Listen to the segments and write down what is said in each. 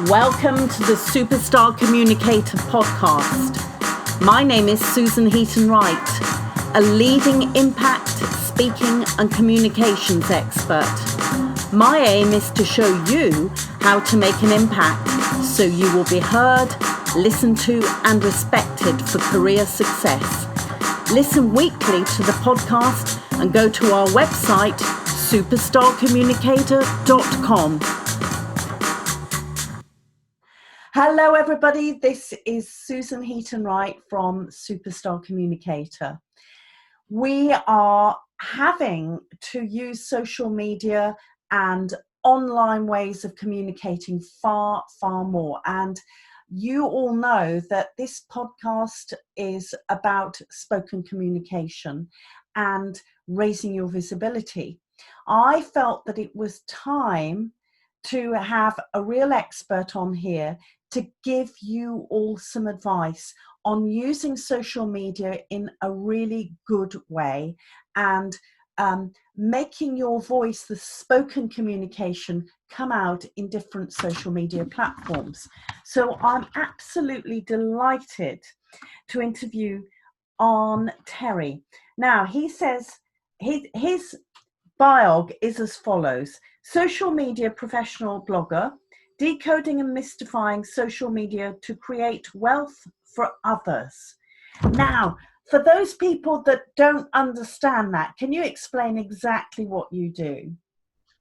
Welcome to the Superstar Communicator podcast. My name is Susan Heaton-Wright, a leading impact, speaking and communications expert. My aim is to show you how to make an impact so you will be heard, listened to and respected for career success. Listen weekly to the podcast and go to our website, superstarcommunicator.com. Hello everybody, this is Susan Heaton-Wright from Superstar Communicator. We are having to use social media and online ways of communicating far more. And you all know that this podcast is about spoken communication and raising your visibility. I felt that it was time to have a real expert on here to give you all some advice on using social media in a really good way and making your voice, the spoken communication, come out in different social media platforms. So I'm absolutely delighted to interview Arne Terry. Now, he says his biog is as follows: social media professional blogger, decoding and mystifying social media to create wealth for others. Now, for those people that don't understand that, can you explain exactly what you do?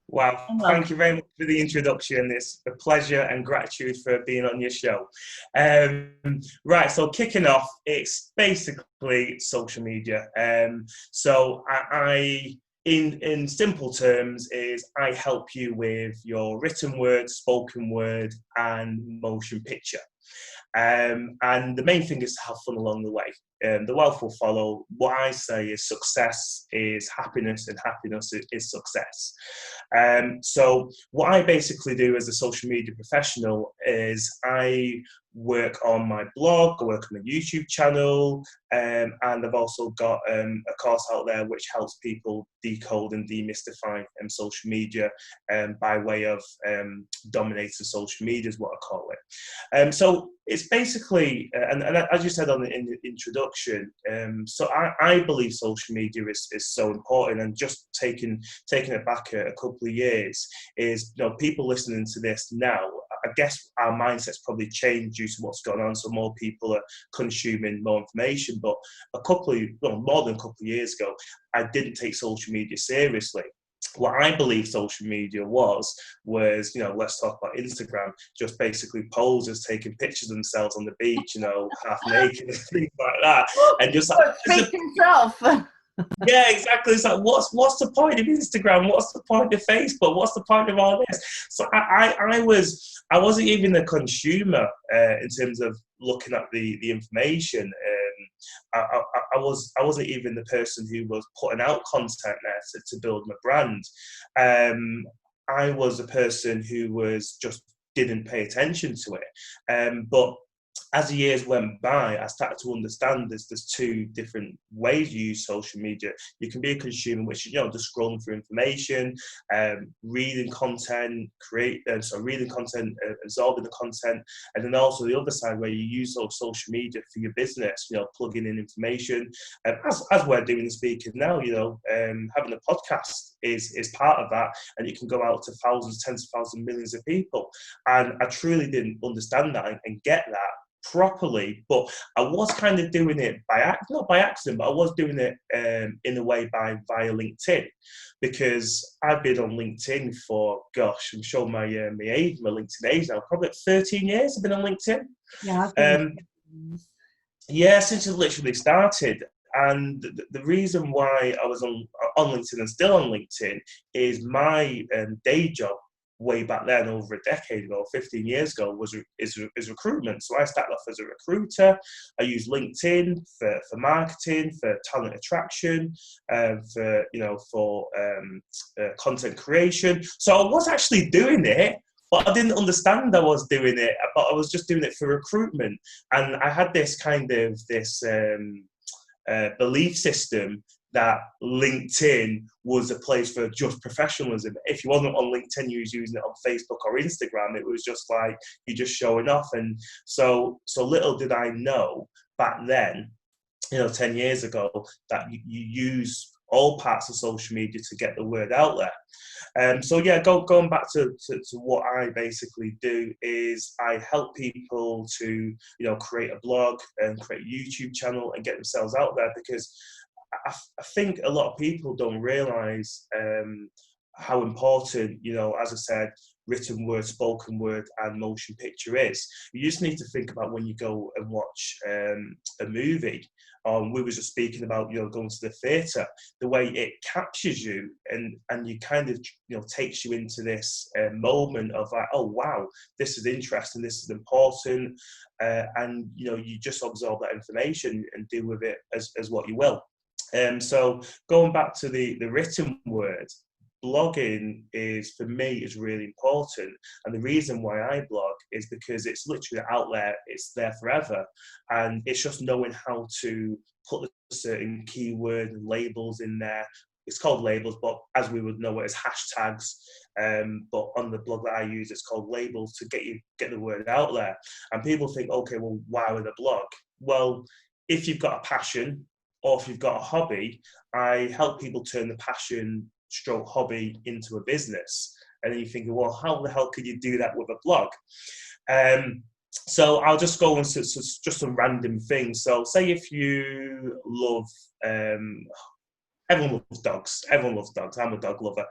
Wow, thank you very much for the introduction. It's a pleasure and gratitude for being on your show. Right, so kicking off, it's basically social media. So I in simple terms, is I help you with your written word, spoken word, and motion picture. And the main thing is to have fun along the way. The wealth will follow. What I say is success is happiness and happiness is success. So what I basically do as a social media professional is I work on my blog, I work on my YouTube channel, and I've also got a course out there which helps people decode and demystify social media by way of dominating social media is what I call it. So it's basically, and as you said in the introduction, so I believe social media is so important, and just taking it back a couple of years is, people listening to this now, I guess our mindset's probably changed due to what's going on, so more people are consuming more information. But more than a couple of years ago, I didn't take social media seriously. What I believe social media was, let's talk about Instagram, just basically posers taking pictures of themselves on the beach, half naked and things like that. And just like, speak yourself. Yeah, exactly. It's like, what's the point of Instagram? What's the point of Facebook? What's the point of all this? So I wasn't even a consumer in terms of looking at the information. I wasn't even the person who was putting out content there to build my brand. I was a person who was just didn't pay attention to it. But as the years went by, I started to understand there's two different ways you use social media. You can be a consumer, which is, just scrolling through information, reading content, reading content, absorbing the content, and then also the other side where you use social media for your business, plugging in information. As we're doing and speaking now, having a podcast is part of that, and it can go out to thousands, tens of thousands, millions of people. And I truly didn't understand that and get that properly, but I was kind of doing it not by accident, but I was doing it in a way via LinkedIn, because I've been on LinkedIn for, I'm showing my age, my LinkedIn age now, probably 13 years I've been on LinkedIn. Yeah, since it literally started. And the reason why I was on LinkedIn and still on LinkedIn is my day job way back then, over a decade ago, 15 years ago, is recruitment. So I started off as a recruiter. I used LinkedIn for marketing, for talent attraction, for content creation. So I was actually doing it, but I didn't understand I was doing it. But I was just doing it for recruitment, and I had this belief system that LinkedIn was a place for just professionalism. If you wasn't on LinkedIn, you was using it on Facebook or Instagram. It was just like you're just showing off. And so little did I know back then, 10 years ago, that you use all parts of social media to get the word out there. Going back to what I basically do is I help people to, create a blog and create a YouTube channel and get themselves out there, because I think a lot of people don't realise how important, as I said, written word, spoken word, and motion picture is. You just need to think about when you go and watch a movie. We were just speaking about, going to the theatre, the way it captures you and you kind of, takes you into this moment of like, oh, wow, this is interesting, this is important. And, you just absorb that information and deal with it as what you will. So going back to the written word, blogging for me is really important. And the reason why I blog is because it's literally out there, it's there forever. And it's just knowing how to put the certain keyword and labels in there. It's called labels, but as we would know it as hashtags. But on the blog that I use, it's called labels to get the word out there. And people think, okay, well, why would a blog? Well, if you've got a passion or if you've got a hobby, I help people turn the passion stroke hobby into a business. And then you're thinking, well, how the hell could you do that with a blog? So I'll just go into just some random things. So say if you love, everyone loves dogs. Everyone loves dogs. I'm a dog lover.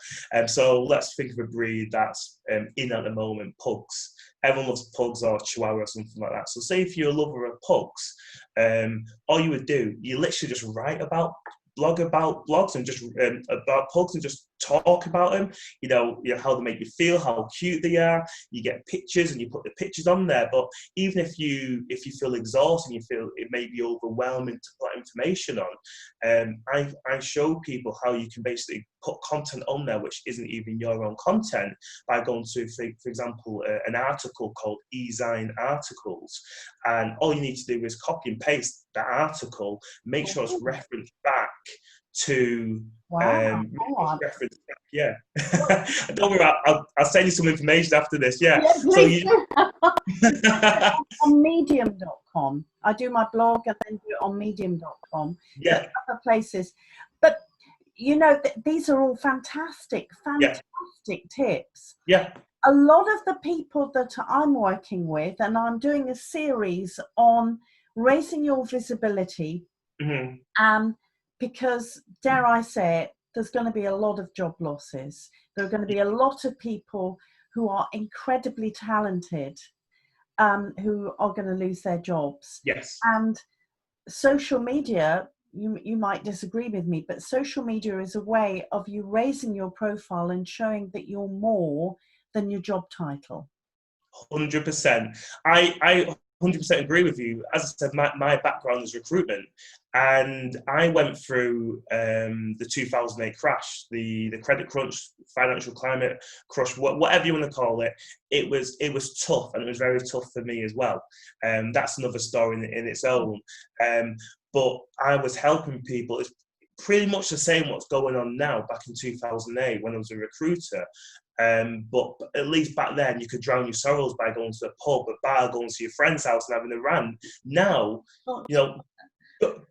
So let's think of a breed that's in at the moment, pugs. Everyone loves pugs or chihuahua or something like that. So say if you're a lover of pugs, all you would do, you literally just blog about blogs and just about pugs and just talk about them, how they make you feel, how cute they are. You get pictures and you put the pictures on there. But even if you feel exhausted and you feel it may be overwhelming to put information on, I show people how you can basically put content on there which isn't even your own content by going to, for example, an article called eZine Articles, and all you need to do is copy and paste that article, make sure it's referenced back to reference. Yeah. Don't worry, I'll send you some information after this. Yeah. So you on medium.com. I do my blog and then do it on medium.com. Yeah. Other places. But these are all fantastic tips. Yeah. A lot of the people that I'm working with, and I'm doing a series on raising your visibility, because, dare I say it, there's going to be a lot of job losses. There are going to be a lot of people who are incredibly talented who are going to lose their jobs. Yes. And social media, you might disagree with me, but social media is a way of you raising your profile and showing that you're more than your job title. 100%. I 100% agree with you. As I said, my background is recruitment, and I went through the 2008 crash, the credit crunch, financial climate crush, whatever you want to call it. It was tough, and it was very tough for me as well. That's another story in its own. But I was helping people. It's pretty much the same what's going on now back in 2008 when I was a recruiter. But at least back then you could drown your sorrows by going to a pub, a bar, going to your friend's house and having a rant. Now,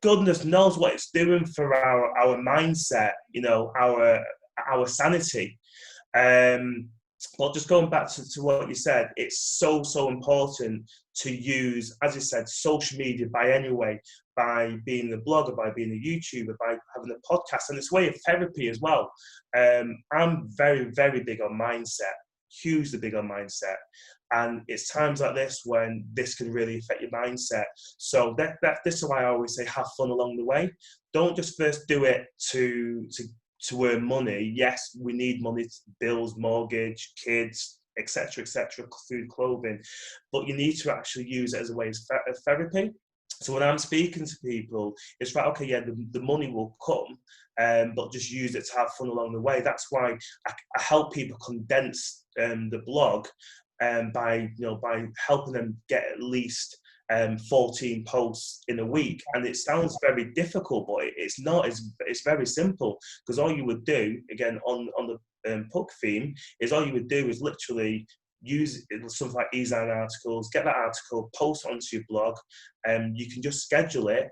goodness knows what it's doing for our mindset, our sanity. But just going back to what you said, it's so important to use, as you said, social media by being a blogger, by being a YouTuber, by having a podcast, and it's a way of therapy as well. I'm very, very big on mindset, hugely big on mindset. And it's times like this when this can really affect your mindset. So this is why I always say have fun along the way. Don't just first do it to earn money. Yes, we need money, bills, mortgage, kids, etc., food, clothing. But you need to actually use it as a way of therapy. So when I'm speaking to people, it's right, okay, yeah, the money will come, but just use it to have fun along the way. That's why I help people condense the blog by helping them get at least 14 posts in a week. And it sounds very difficult, but it's not. It's very simple, because all you would do, again, on the Puck theme, is all you would do is literally use something like eZine articles, get that article, post it onto your blog, and you can just schedule it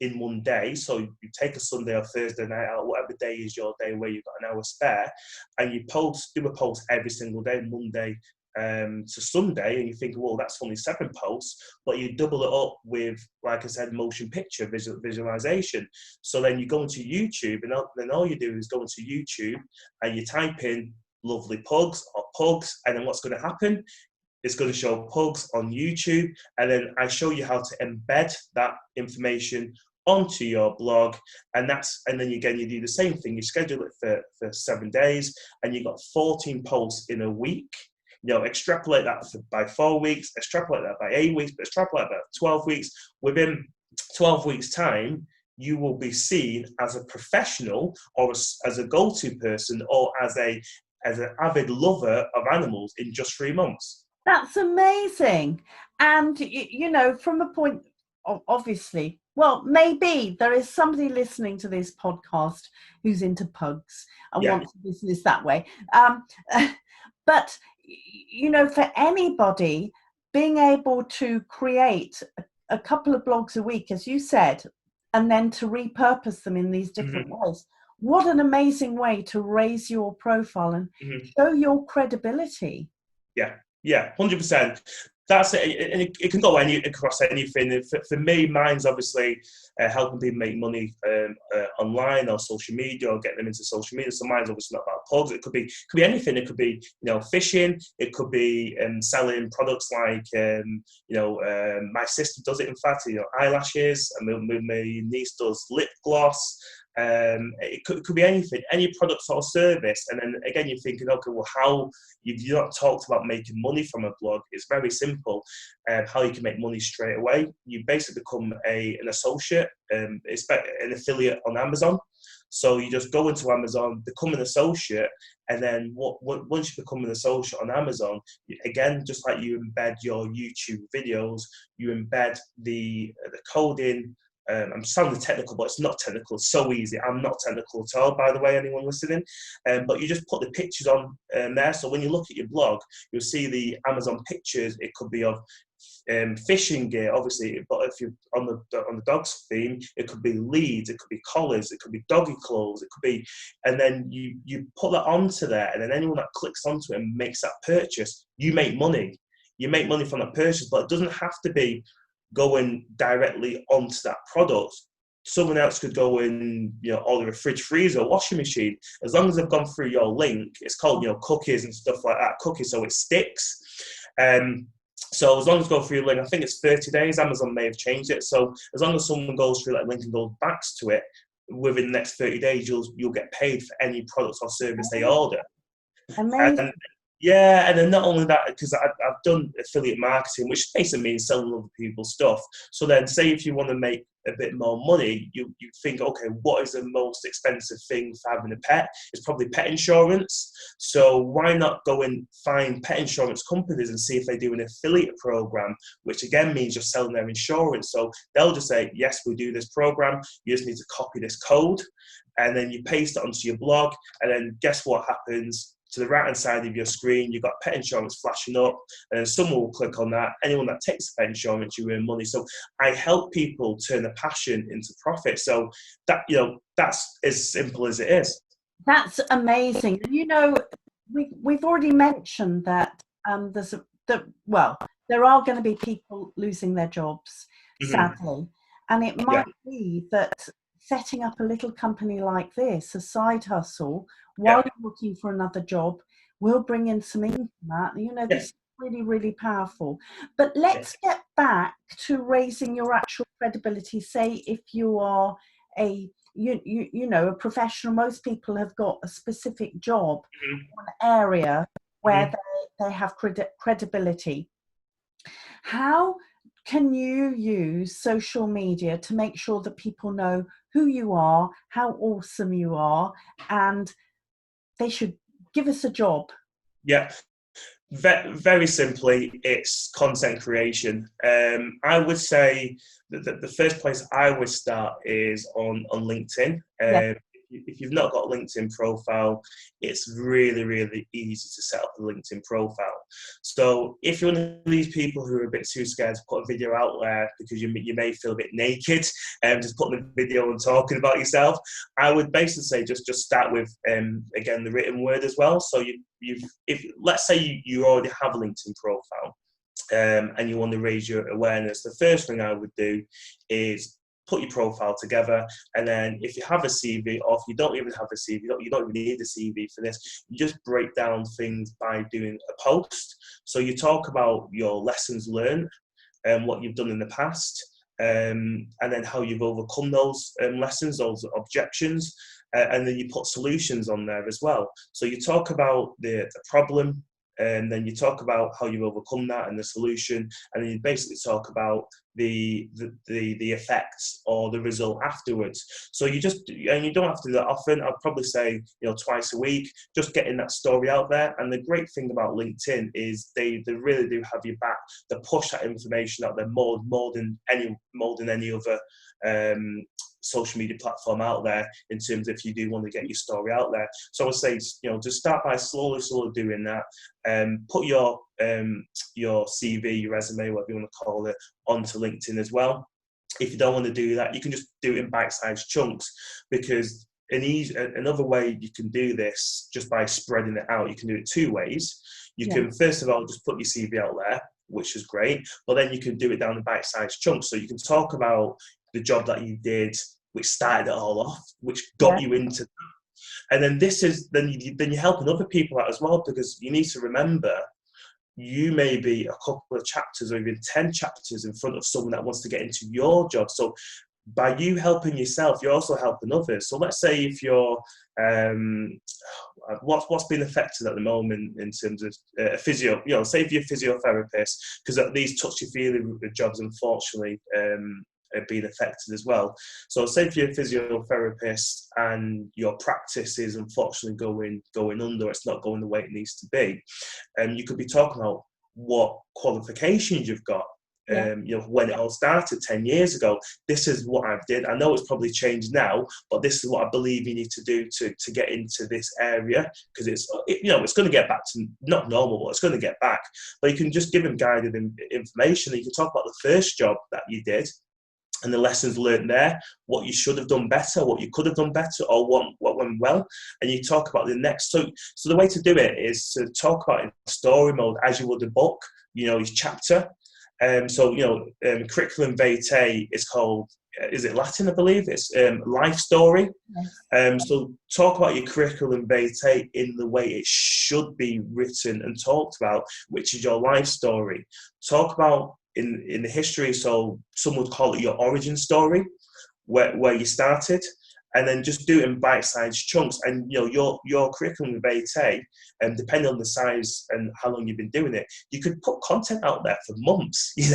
in one day. So you take a Sunday or Thursday night out, whatever day is your day where you've got an hour spare, and you do a post every single day, Monday to Sunday, and you think, well, that's only 7 posts, but you double it up with, like I said, motion picture visualization. So then you go into YouTube, and then all you do is go into YouTube and you type in lovely pugs or pugs, and then what's going to happen? It's going to show pugs on YouTube, and then I show you how to embed that information onto your blog, and then again you do the same thing. You schedule it for 7 days, and you got 14 posts in a week. Extrapolate that by 4 weeks, extrapolate that by 8 weeks, but extrapolate that by 12 weeks. Within 12 weeks' time, you will be seen as a professional, or as a go-to person, or as an avid lover of animals in just 3 months. That's amazing. And, from a point of, obviously, well, maybe there is somebody listening to this podcast who's into pugs and wants to business that way. But, for anybody, being able to create a couple of blogs a week, as you said, and then to repurpose them in these different ways, what an amazing way to raise your profile and show your credibility. Yeah, 100%. That's it. It can go across anything. For me, mine's obviously helping people make money online or social media, or getting them into social media. So mine's obviously not about pugs. It could be anything. It could be fishing. It could be selling products like my sister does it. In fact, eyelashes, and my niece does lip gloss. It could be anything, any product or service. And then again, you're thinking, okay, well, how you've not talked about making money from a blog. It's very simple. How you can make money straight away. You basically become an associate, an affiliate on Amazon. So you just go into Amazon, become an associate, and then once you become an associate on Amazon, again, just like you embed your YouTube videos, you embed the coding. I'm sounding technical, but it's not technical. It's so easy. I'm not technical at all, by the way, anyone listening. But you just put the pictures on there. So when you look at your blog, you'll see the Amazon pictures. It could be of fishing gear, obviously, but if you're on the dogs theme, it could be leads, it could be collars, it could be doggy clothes, it could be, and then you put that onto there, and then anyone that clicks onto it and makes that purchase, you make money. You make money from that purchase, but it doesn't have to be going directly onto that product. Someone else could go in, order a fridge, freezer, washing machine. As long as they've gone through your link, it's called, cookies and stuff like that. Cookies, so it sticks. So as long as you go through your link, I think it's 30 days. Amazon may have changed it. So as long as someone goes through that link and goes back to it, within the next 30 days, you'll get paid for any products or service they order. Amazing. And then not only that, because I've done affiliate marketing, which basically means selling other people's stuff. So then, say if you want to make a bit more money, you think, okay, what is the most expensive thing for having a pet? It's probably pet insurance. So why not go and find pet insurance companies and see if they do an affiliate program, which again means you're selling their insurance. So they'll just say, yes, we do this program. You just need to copy this code, and then you paste it onto your blog, and then guess what happens? To the right-hand side of your screen, you've got pet insurance flashing up, and someone will click on that. Anyone that takes pet insurance, you earn money. So I help people turn a passion into profit. So that's as simple as it is. That's amazing. We've already mentioned that there are going to be people losing their jobs, sadly, and it might be that setting up a little company like this, a side hustle, while you're looking for another job, will bring in some income. This is really, really powerful. But let's get back to raising your actual credibility. Say if you are a professional, most people have got a specific job, an area where they have credibility. How can you use social media to make sure that people know who you are, how awesome you are, and they should give us a job? Yeah. Very simply, it's content creation. I would say that the first place I would start is on LinkedIn. Yeah. If you've not got a LinkedIn profile, it's really, really easy to set up a LinkedIn profile. So if you're one of these people who are a bit too scared to put a video out there because you may feel a bit naked and just putting a video and talking about yourself, I would basically say just start with, again, the written word as well. So if let's say you already have a LinkedIn profile, and you want to raise your awareness, the first thing I would do is put your profile together, and then if you have a CV, or if you don't even have a CV, you don't even need a CV for this, you just break down things by doing a post. So you talk about your lessons learned and what you've done in the past, and then how you've overcome those lessons, those objections, and then you put solutions on there as well. So you talk about the problem, and then you talk about how you've overcome that and the solution, and then you basically talk about the effects or the result afterwards. So you don't have to do that often. I'd probably say twice a week, just getting that story out there. And the great thing about LinkedIn is they really do have your back. They push that information out there more than any other social media platform out there, in terms of if you do want to get your story out there. So I would say, just start by slowly doing that. Put your CV, your resume, whatever you want to call it, onto LinkedIn as well. If you don't want to do that, you can just do it in bite-sized chunks, because another way you can do this just by spreading it out. You can do it two ways. You can, first of all, just put your CV out there, which is great, but then you can do it down in bite-sized chunks. So you can talk about the job that you did, which started it all off, which got you into that. And then then you're helping other people out as well, because you need to remember, you may be a couple of chapters or even 10 chapters in front of someone that wants to get into your job. So by you helping yourself, you're also helping others. So let's say if you're, what's been affected at the moment in terms of physio, say if you're a physiotherapist, because these touchy-feely jobs, unfortunately, are being affected as well. So say if you're a physiotherapist and your practice is unfortunately going under, it's not going the way it needs to be, and you could be talking about what qualifications you've got. When it all started 10 years ago, this is what I did. I know it's probably changed now, but this is what I believe you need to do to get into this area, because it's going to get back to not normal, but it's going to get back. But you can just give them guided information. You can talk about the first job that you did and the lessons learned there, what you should have done better, what you could have done better, or what went well, and you talk about the next. So the way to do it is to talk about it in story mode, as you would a book, each chapter. Curriculum vitae is called, is it Latin, I believe? It's life story. Yes. So talk about your curriculum vitae in the way it should be written and talked about, which is your life story. Talk about in the history, so some would call it your origin story, where you started, and then just do it in bite-sized chunks. And your curriculum vitae, and depending on the size and how long you've been doing it, you could put content out there for months, and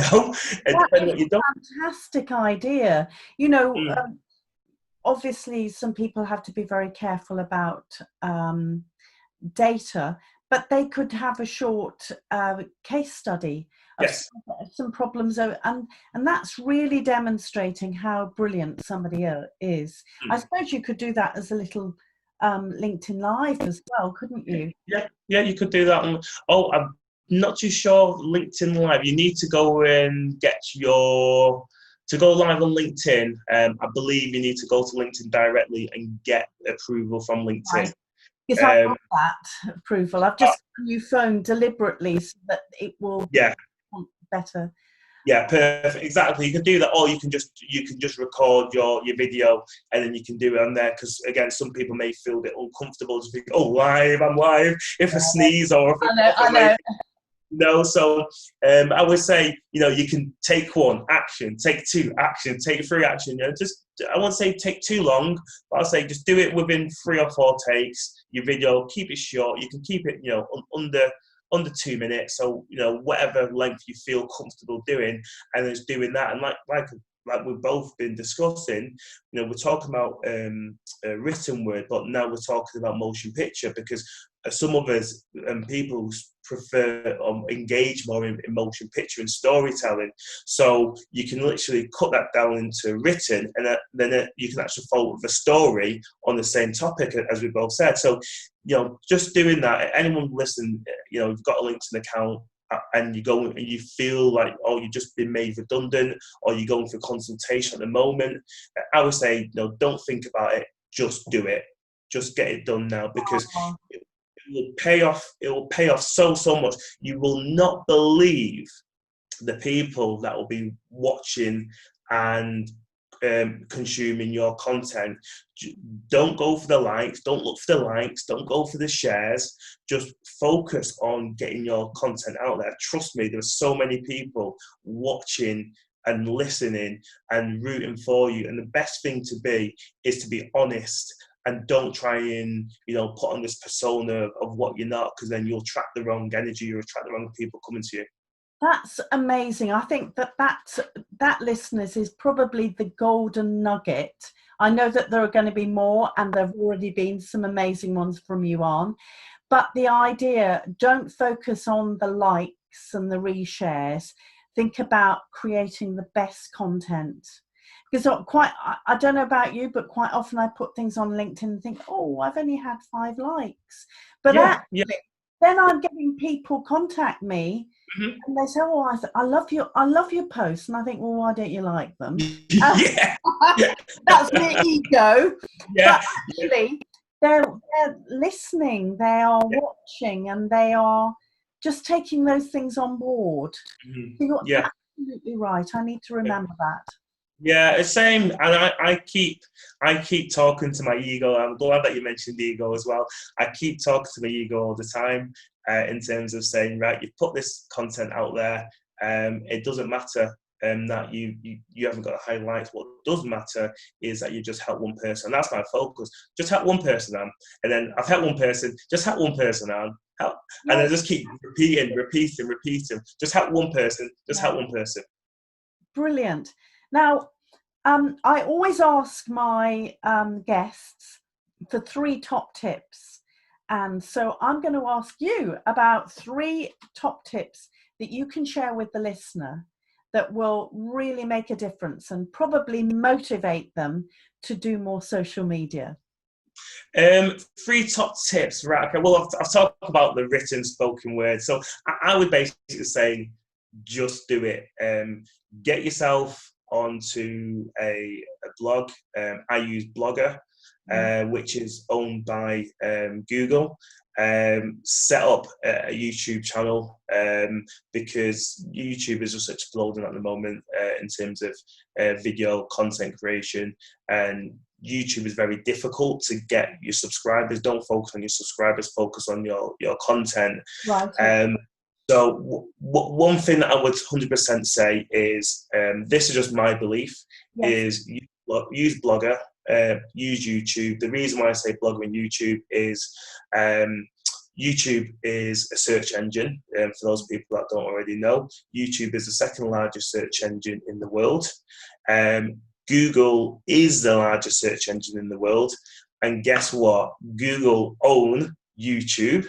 depending on what you've done. Fantastic idea. Obviously some people have to be very careful about data, but they could have a short case study of yes. some problems, and that's really demonstrating how brilliant somebody is. I suppose you could do that as a little LinkedIn Live as well, couldn't you? Yeah, you could do that. I'm not too sure LinkedIn Live. You need to go and to go live on LinkedIn. I believe you need to go to LinkedIn directly and get approval from LinkedIn. Right. Because I got that approval. I've just got a new phone deliberately so that it will be better. Yeah, perfect. Exactly. You can do that, or you can just record your video, and then you can do it on there. Because again, some people may feel a bit uncomfortable to think, "Oh, I'm live." If I sneeze or if I know. No, so I would say, you can take one action, take two action, take three action. I won't say take too long, but I'll say just do it within 3 or 4 takes. Your video, keep it short. You can keep it, under 2 minutes. So whatever length you feel comfortable doing, and just doing that. And like we've both been discussing, we're talking about a written word, but now we're talking about motion picture, because some others people prefer engage more in motion picture and storytelling. So you can literally cut that down into written, and then you can actually follow with a story on the same topic, as we both said. So, just doing that, anyone listening, you've got a LinkedIn account, and you go and you feel like, oh, you've just been made redundant, or you're going for consultation at the moment, I would say, don't think about it, just do it. Just get it done now, because it will pay off. It will pay off so much. You will not believe the people that will be watching and consuming your content. Don't go for the likes. Don't look for the likes. Don't go for the shares. Just focus on getting your content out there. Trust me, there's so many people watching and listening and rooting for you. And the best thing to be is to be honest. And don't try and, put on this persona of what you're not, because then you'll attract the wrong energy, you'll attract the wrong people coming to you. That's amazing. I think that listeners is probably the golden nugget. I know that there are going to be more, and there have already been some amazing ones from you on. But the idea, don't focus on the likes and the reshares. Think about creating the best content. Because I don't know about you, but quite often I put things on LinkedIn and think, oh, I've only had 5 likes. But then I'm getting people contact me, and they say, oh, I love your posts. And I think, well, why don't you like them? That's my ego. Yeah. But actually, they're listening, they are watching, and they are just taking those things on board. So you're absolutely right. I need to remember that. Yeah, it's same, and I keep talking to my ego. I'm glad that you mentioned ego as well. I keep talking to my ego all the time, in terms of saying, right, you've put this content out there. It doesn't matter that you haven't got the highlights. What does matter is that you just help one person. And that's my focus. Just help one person on, and then I've helped one person. Just help one person on. Help, and I just keep repeating. Just help one person. Just help one person. Brilliant. Now, I always ask my guests for 3 top tips. And so I'm going to ask you about 3 top tips that you can share with the listener that will really make a difference and probably motivate them to do more social media. 3 top tips, right? Okay, well, I've talked about the written, spoken word. So I would basically say, just do it. Get yourself onto a blog. I use Blogger, which is owned by Google. Set up a YouTube channel, because YouTube is just exploding at the moment in terms of video content creation, and YouTube is very difficult to get your subscribers. Don't focus on your subscribers, focus on your content. Right. So one thing that I would 100% say is, this is just my belief, is use Blogger, use YouTube. The reason why I say Blogger and YouTube is YouTube is a search engine. For those people that don't already know, YouTube is the 2nd largest search engine in the world. Google is the largest search engine in the world. And guess what? Google own YouTube,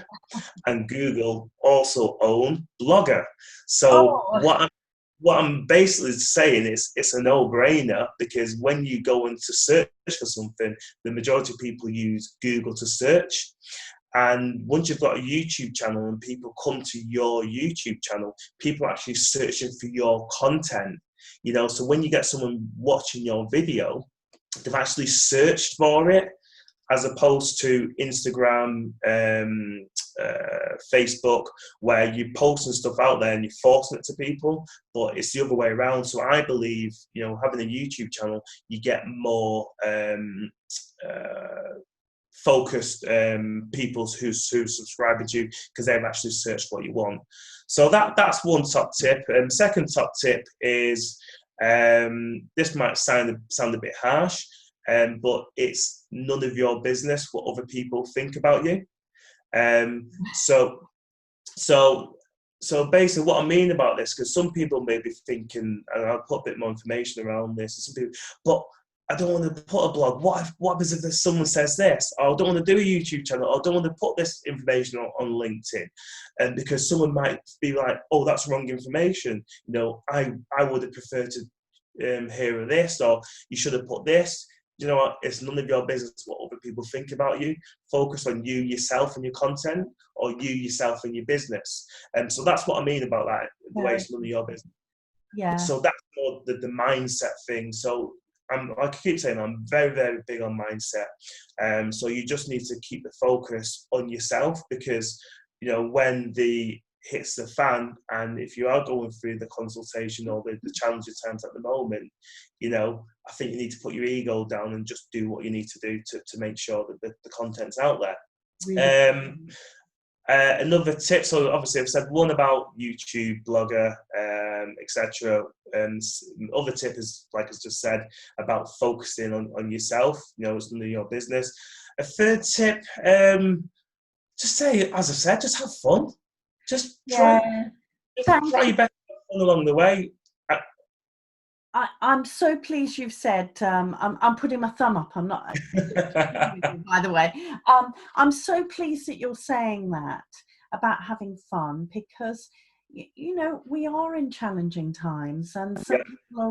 and Google also own Blogger. So what I'm basically saying is, it's a no-brainer, because when you go into search for something, the majority of people use Google to search. And once you've got a YouTube channel and people come to your YouTube channel, people are actually searching for your content. So when you get someone watching your video, they've actually searched for it, as opposed to Instagram, Facebook, where you're posting stuff out there and you're forcing it to people, but it's the other way around. So I believe, having a YouTube channel, you get more focused people who subscribe to you, because they've actually searched what you want. So that's one top tip. Second top tip is, this might sound a bit harsh, but it's none of your business what other people think about you. So basically, what I mean about this, because some people may be thinking, and I'll put a bit more information around this, some people, but I don't want to put a blog. What happens if someone says this? Or I don't want to do a YouTube channel. Or I don't want to put this information on LinkedIn. And because someone might be like, oh, that's wrong information. You know, I would have preferred to hear this, or you should have put this. You know what? It's none of your business what other people think about you. Focus on you, yourself, and your content, or you, yourself, and your business. And so that's what I mean about that, the way it's none of your business. Yeah. So that's more the mindset thing. So I keep saying I'm very, very big on mindset. So you just need to keep the focus on yourself, because, you know, when the hits the fan, and if you are going through the consultation or the challenging times at the moment, you know, I think you need to put your ego down and just do what you need to do to make sure that the content's out there. Really? Another tip, so obviously I've said one about YouTube, blogger, etc. Other tip is, like I just said, about focusing on yourself. You know, it's none of your business. A third tip, just say, as I said, just have fun. Just try your best to have fun along the way. I'm so pleased you've said, I'm putting my thumb up, I'm not, by the way. I'm so pleased that you're saying that about having fun, because, you know, we are in challenging times, and some people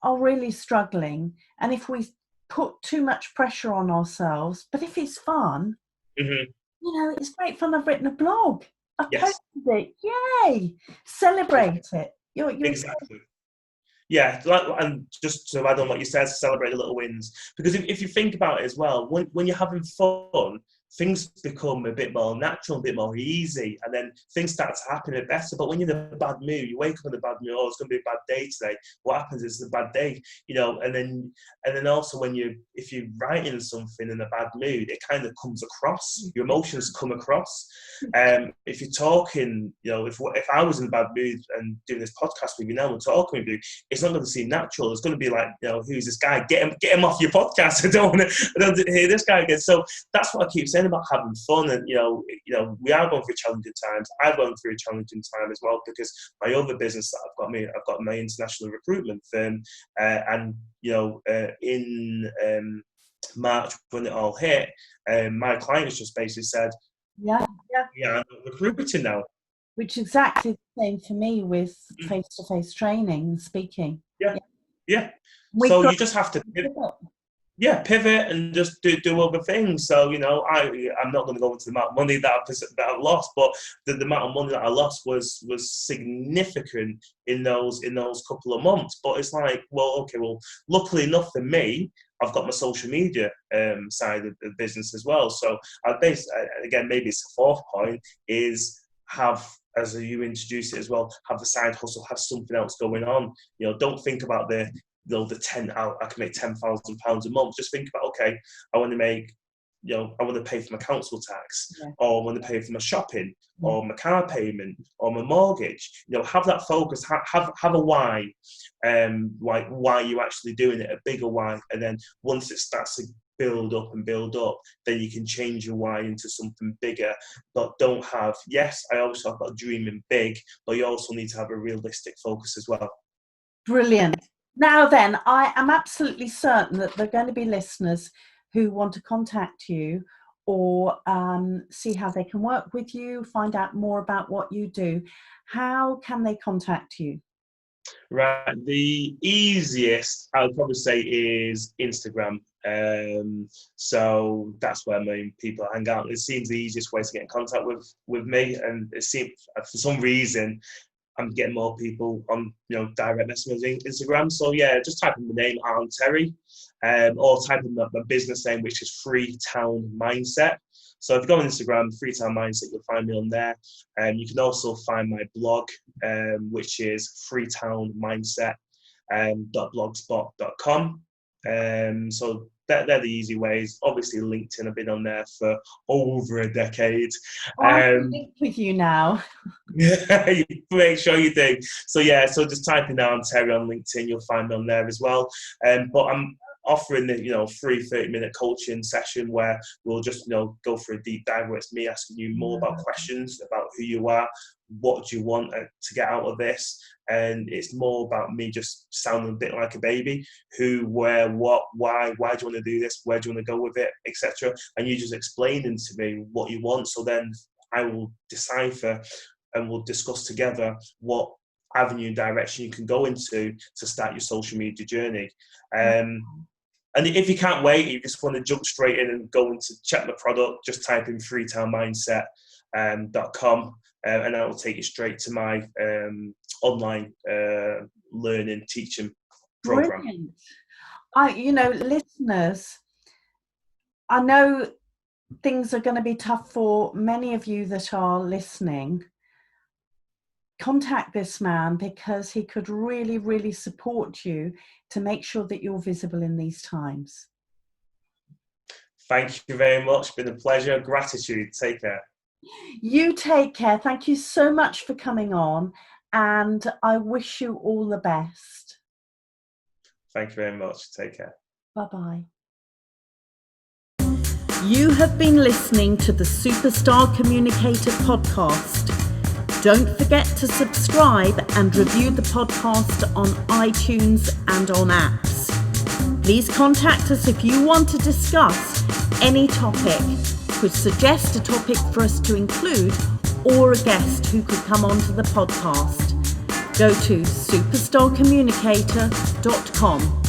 are really struggling. And if we put too much pressure on ourselves, but if it's fun, you know, it's great fun. I've written a blog. I've posted it. Yay! Celebrate it. You're exactly. Yeah, and just to add on what you said, celebrate the little wins. Because if you think about it as well, when you're having fun, things become a bit more natural, a bit more easy, and then things start to happen a bit better. But when you're in a bad mood, you wake up in a bad mood, oh, it's going to be a bad day today. What happens is it's a bad day, you know, and then also if you're writing something in a bad mood, it kind of comes across, your emotions come across. If you're talking, you know, if I was in a bad mood and doing this podcast with you now and talking with you, it's not going to seem natural. It's going to be like, you know, who's this guy? Get him off your podcast. I don't want to hear this guy again. So that's what I keep saying about having fun. And you know, we are going through challenging times. I've gone through a challenging time as well, because my other business that I've got my international recruitment firm, and you know, in March when it all hit, my clients just basically said, yeah, I'm recruiting now. Which is exactly the same for me with face-to-face training and speaking. Yeah. So you just have to pivot and just do other things. So, you know, I'm not going to go into the amount of money that I've lost, but the amount of money that I lost was significant in those couple of months. But it's like, well, luckily enough for me, I've got my social media side of the business as well. So again, maybe it's the fourth point, is have, as you introduce it as well, have the side hustle, have something else going on. You know, don't think about I can make £10,000 a month. Just think about, okay, I want to pay for my council tax, or I want to pay for my shopping, or my car payment, or my mortgage. You know, have that focus, have a why, why you're actually doing it, a bigger why. And then once it starts to build up, then you can change your why into something bigger. But I always talk about dreaming big, but you also need to have a realistic focus as well. Brilliant. Now then, I am absolutely certain that there are going to be listeners who want to contact you, or see how they can work with you, find out more about what you do. How can they contact you? Right, the easiest I would probably say is Instagram. So that's where main people hang out. It seems the easiest way to get in contact with me, and it seems for some reason I'm getting more people on, you know, direct messaging Instagram. So yeah, just type in the name Alan Terry, or type in my business name, which is Freetown Mindset. So if you go on Instagram, Freetown Mindset, you'll find me on there. You can also find my blog, which is freetownmindset.blogspot.com. So they're the easy ways. Obviously, LinkedIn, I've been on there for over a decade. I'm linked with you now. Make sure you do. So yeah, so just type in Alan Terry on LinkedIn, you'll find me on there as well. But offering the, free 30-minute coaching session where we'll just, go for a deep dive where it's me asking you more about questions about who you are, what do you want to get out of this, and it's more about me just sounding a bit like a baby. Who, where, what, why do you want to do this, where do you want to go with it, etc. And you just explaining to me what you want, so then I will decipher and we'll discuss together what avenue and direction you can go into to start your social media journey. And if you can't wait, you just want to jump straight in and go into check my product, just type in freetownmindset.com and that will take you straight to my online learning, teaching program. Brilliant. Listeners, I know things are going to be tough for many of you that are listening. Contact this man because he could really, really support you to make sure that you're visible in these times. Thank you very much. It's been a pleasure. Gratitude. Take care. You take care. Thank you so much for coming on, and I wish you all the best. Thank you very much. Take care. Bye-bye. You have been listening to the Superstar Communicator podcast. Don't forget to subscribe and review the podcast on iTunes and on apps. Please contact us if you want to discuss any topic, could suggest a topic for us to include, or a guest who could come onto the podcast. Go to superstarcommunicator.com.